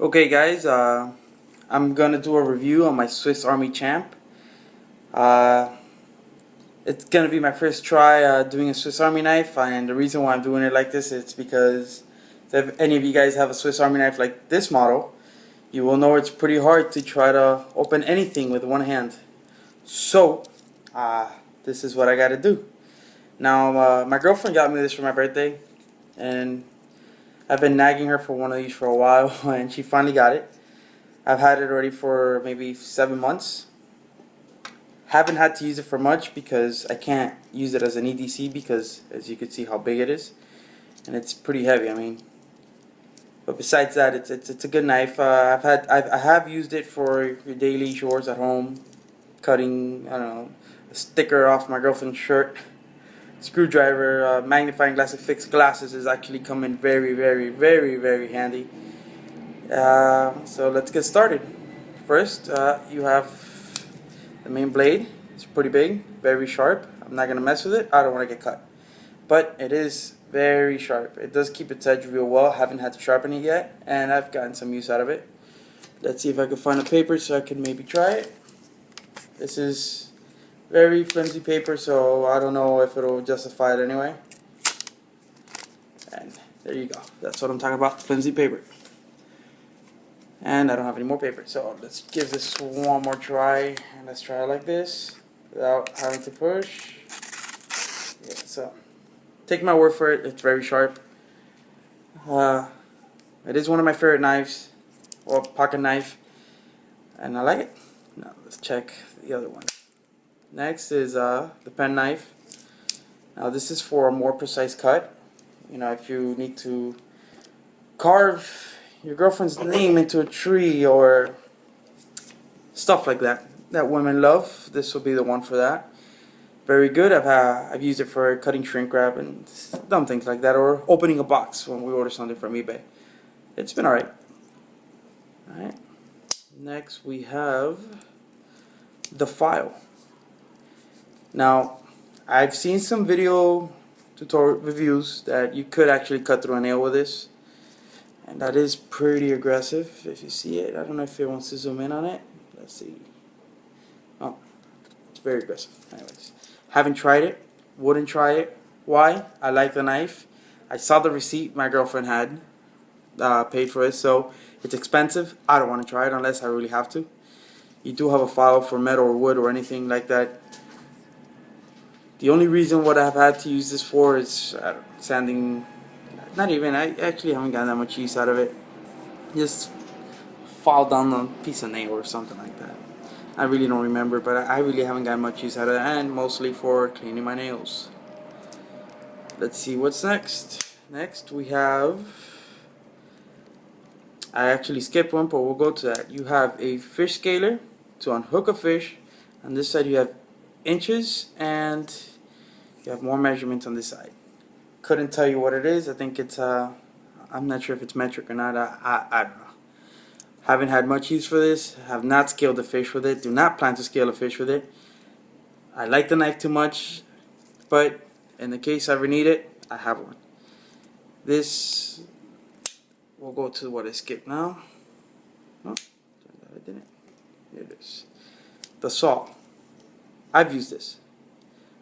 Okay guys, I'm gonna do a review on my Swiss Army Champ. Uh, it's gonna be my first try doing a Swiss Army knife, and the reason why I'm doing it like this is because if any of you guys have a Swiss Army knife like this model, you will know it's pretty hard to try to open anything with one hand. So, this is what I gotta do. Now, my girlfriend got me this for my birthday, and I've been nagging her for one of these for a while, and she finally got it. I've had it already for maybe 7 months. Haven't had to use it for much because I can't use it as an EDC because, as you can see, how big it is, and it's pretty heavy. I mean, but besides that, it's a good knife. I have used it for your daily chores at home, cutting I don't know a sticker off my girlfriend's shirt. Screwdriver, magnifying glass to fix glasses is actually come in very handy. So let's get started. First, you have the main blade. It's pretty big, very sharp. I'm not gonna mess with it. I don't want to get cut, but it is very sharp. It does keep its edge real well. Haven't had to sharpen it yet, and I've gotten some use out of it. Let's see if I can find a paper so I can maybe try it. This is very flimsy paper, so I don't know if it'll justify it anyway. And there you go. That's what I'm talking about, flimsy paper. And I don't have any more paper, so let's give this one more try, and let's try it like this without having to push. Yeah, so take my word for it, it's very sharp. It is one of my favorite knives, or pocket knife, and I like it. Now let's check the other one. Next is the pen knife. Now this is for a more precise cut. You know, if you need to carve your girlfriend's name into a tree or stuff like that women love, this will be the one for that. Very good. I've used it for cutting shrink wrap and dumb things like that, or opening a box when we order something from eBay. It's been alright. Alright. Next we have the file. Now, I've seen some video tutorial reviews that you could actually cut through a nail with this, and that is pretty aggressive if you see it. I don't know if it wants to zoom in on it. Let's see. Oh, it's very aggressive. Anyways, haven't tried it, wouldn't try it. Why? I like the knife. I saw the receipt my girlfriend had paid for it, so it's expensive. I don't want to try it unless I really have to. You do have a file for metal or wood or anything like that. The only reason what I've had to use this for is sanding. Not even, I actually haven't gotten that much use out of it. Just fall down a piece of nail or something like that. I really don't remember, but I really haven't gotten much use out of it, and mostly for cleaning my nails. Let's see what's next. Next we have, I actually skipped one, but we'll go to that. You have a fish scaler to unhook a fish. On this side you have inches, and you have more measurements on this side. Couldn't tell you what it is. I think it's I'm not sure if it's metric or not. I don't know. Haven't had much use for this. Have not scaled a fish with it. Do not plan to scale a fish with it. I like the knife too much, but in the case I ever need it, I have one. This, we'll go to what I skipped now. Oh, turned out I didn't. Here it is. The saw. I've used this.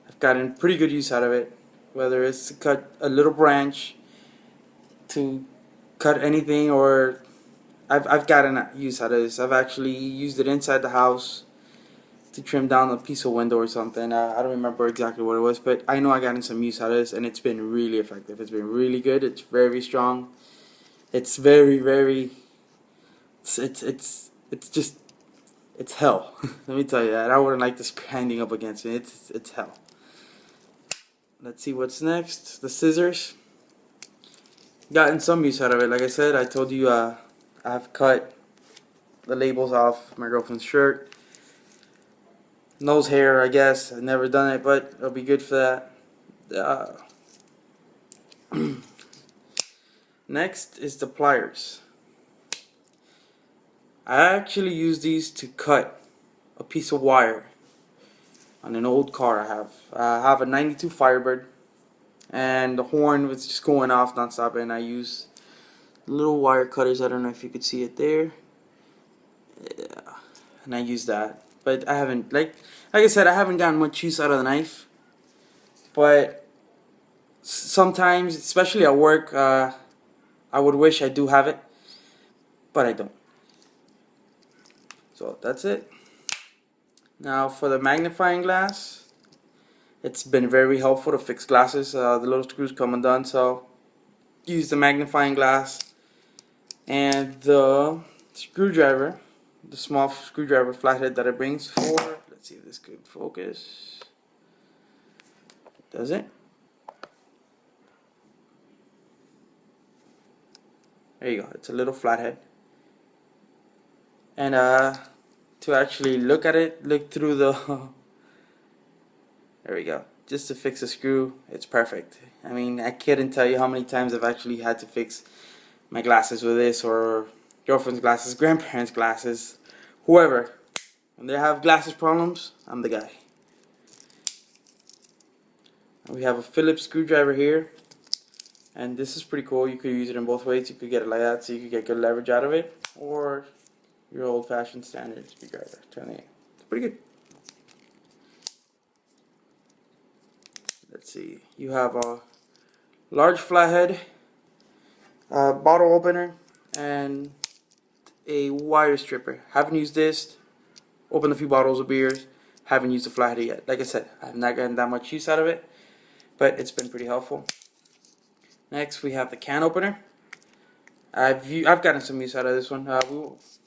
I've gotten pretty good use out of it. Whether it's to cut a little branch, to cut anything, or I've gotten use out of this. I've actually used it inside the house to trim down a piece of window or something. I don't remember exactly what it was, but I know I gotten some use out of this, and it's been really effective. It's been really good. It's very strong. It's very it's just, it's hell. Let me tell you that. I wouldn't like this grinding up against me. It's hell. Let's see what's next. The scissors. Gotten some use out of it. Like I said, I told you I've cut the labels off my girlfriend's shirt. Nose hair, I guess. I've never done it, but it'll be good for that. Next is the pliers. I actually use these to cut a piece of wire on an old car I have. I have a 92 Firebird, and the horn was just going off nonstop, and I use little wire cutters. I don't know if you could see it there. Yeah, and I use that, but I haven't like I said, I haven't gotten much use out of the knife. But sometimes, especially at work, I would wish I do have it, but I don't. So that's it. Now for the magnifying glass, it's been very helpful to fix glasses. The little screws come undone, so use the magnifying glass and the screwdriver, the small screwdriver flathead that it brings for. Let's see if this could focus. Does it? There you go. It's a little flathead. And to actually look at it, look through the there we go. Just to fix a screw, it's perfect. I mean, I couldn't tell you how many times I've actually had to fix my glasses with this, or girlfriend's glasses, grandparents' glasses, whoever. When they have glasses problems, I'm the guy. And we have a Phillips screwdriver here, and this is pretty cool. You could use it in both ways. You could get it like that, so you could get good leverage out of it, or your old-fashioned standard screwdriver. It's pretty good. Let's see. You have a large flathead, bottle opener, and a wire stripper. Haven't used this. Opened a few bottles of beers. Haven't used the flathead yet. Like I said, I've not gotten that much use out of it, but it's been pretty helpful. Next, we have the can opener. I've gotten some use out of this one.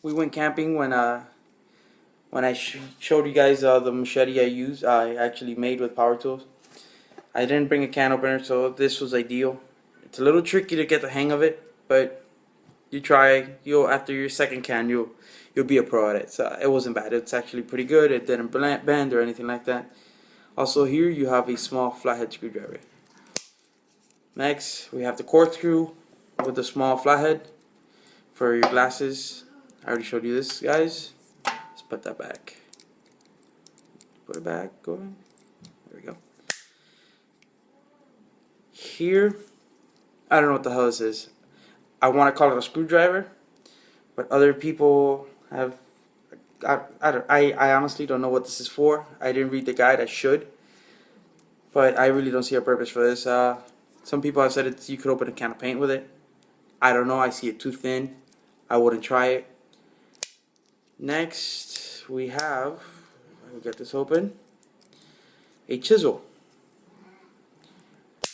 We went camping when I showed you guys the machete I actually made with power tools. I didn't bring a can opener, so this was ideal. It's a little tricky to get the hang of it, but you try. After your second can, you'll be a pro at it. So it wasn't bad. It's actually pretty good. It didn't bend or anything like that. Also here you have a small flathead screwdriver. Next we have the corkscrew with the small flathead for your glasses. I already showed you this, guys. Let's put that back. Put it back. Go ahead. There we go. Here, I don't know what the hell this is. I want to call it a screwdriver, but other people have. I honestly don't know what this is for. I didn't read the guide. I should, but I really don't see a purpose for this. Some people have said you could open a can of paint with it. I don't know. I see it too thin. I wouldn't try it. Next, we have. Let me get this open. A chisel.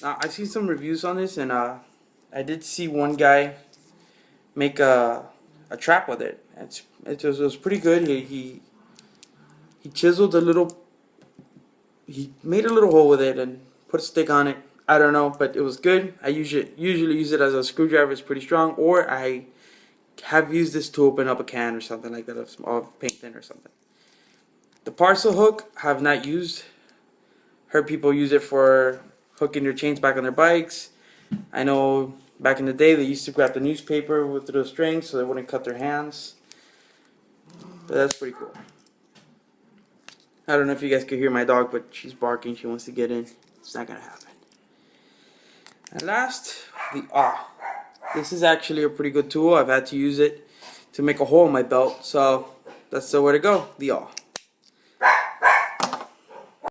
Now I've seen some reviews on this, and I did see one guy make a trap with it. It was pretty good. He chiseled a little. He made a little hole with it and put a stick on it. I don't know, but it was good. I usually use it as a screwdriver. It's pretty strong, or I have used this to open up a can or something like that of paint thin or something. The parcel hook have not used. Heard people use it for hooking their chains back on their bikes. I know back in the day they used to grab the newspaper with the strings so they wouldn't cut their hands. But that's pretty cool. I don't know if you guys could hear my dog, but she's barking. She wants to get in. It's not gonna happen. And last, the awl. This is actually a pretty good tool. I've had to use it to make a hole in my belt, so that's the way to go, the awl.